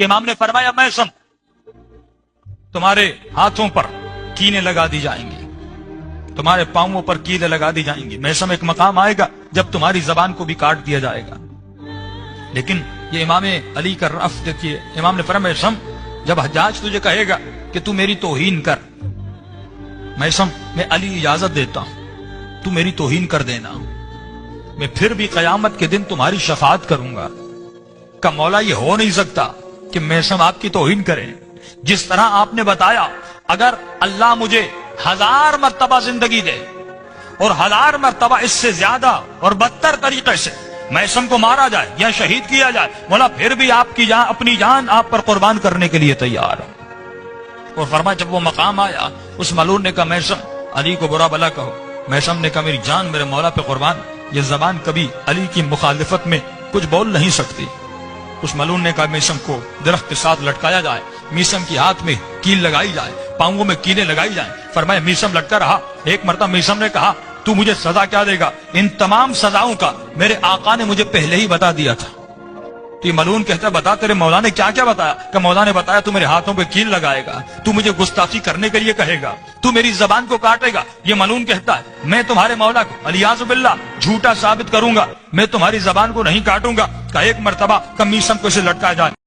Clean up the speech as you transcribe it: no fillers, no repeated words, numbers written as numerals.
امام نے فرمایا میثم تمہارے ہاتھوں پر کیلیں لگا دی جائیں گی، تمہارے پاؤں پر کیلیں لگا دی جائیں گی. میثم ایک مقام آئے گا جب تمہاری زبان کو بھی کاٹ دیا جائے گا. لیکن یہ امام علی کا رفض دیکھیے. امام نے فرمایا میثم جب حجاج تجھے کہے گا کہ تو میری توہین کر، میثم میں علی اجازت دیتا ہوں تو میری توہین کر دینا، میں پھر بھی قیامت کے دن تمہاری شفاعت کروں گا. کا مولا یہ ہو نہیں سکتا کہ میثم آپ کی توہین کریں. جس طرح آپ نے بتایا اگر اللہ مجھے 1000 مرتبہ زندگی دے اور 1000 مرتبہ اس سے زیادہ اور بدتر طریقے سے میثم کو مارا جائے یا شہید کیا جائے، مولا پھر بھی آپ کی جان، اپنی جان آپ پر قربان کرنے کے لیے تیار ہے. اور فرمایا جب وہ مقام آیا اس ملعون نے کہا میثم علی کو برا بلا کہو. میثم نے کہا میری جان میرے مولا پہ قربان. یہ زبان کبھی علی کی مخالفت میں کچھ بول نہیں سکتی. اس ملعون نے کہا میثم کو درخت کے ساتھ لٹکایا جائے، میثم کی ہاتھ میں کیل لگائی جائے، پاؤں میں کیلیں لگائی جائیں. فرمایا میثم لٹکا رہا. ایک مرتبہ میثم نے کہا تو مجھے سزا کیا دے گا؟ ان تمام سزاؤں کا میرے آقا نے مجھے پہلے ہی بتا دیا تھا. تو یہ ملعون کہتا ہے بتا تیرے مولا نے کیا کیا بتایا؟ کہ مولا نے بتایا تو میرے ہاتھوں پہ کیل لگائے گا، تو مجھے گستاخی کرنے کے لیے کہے گا، تو میری زبان کو کاٹے گا. یہ ملعون کہتا ہے میں تمہارے مولا کو الیاذ باللہ جھوٹا ثابت کروں گا، میں تمہاری زبان کو نہیں کاٹوں گا. کہ ایک مرتبہ میثم کو اسے لٹکایا جائے.